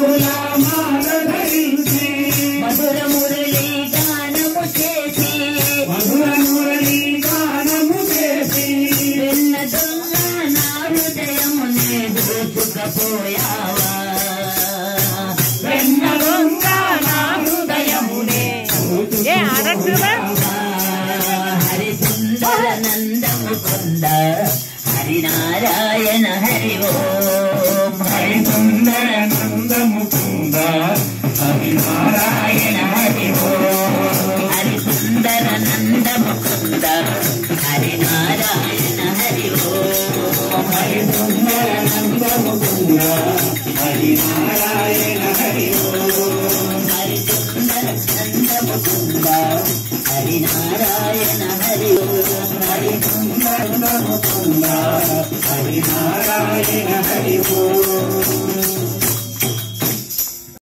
పూలమాల ధరించి మధుర మురళి గానము చేసి మధుర మురళి గానము చేసి వెన్న దొంగ నా హృదయమునే దోచుకపోయావా వెన్న దొంగ నా హృదయమునే హరిసుందర నందముకుంద హరినారాయణ హరి ఓం హరిసుందర నందముకుంద హరినారాయణ హరి ఓం హరిసుందర నందముకుంద హరినారాయణ హరి ఓం హరిసుందర నందముకుంద హరినారాయణ హరి ఓం హరిసుందర నందముకుంద హరినారాయణ హరి ఓం హరిసుందర నందముకుంద హరినారాయణ హరి ఓం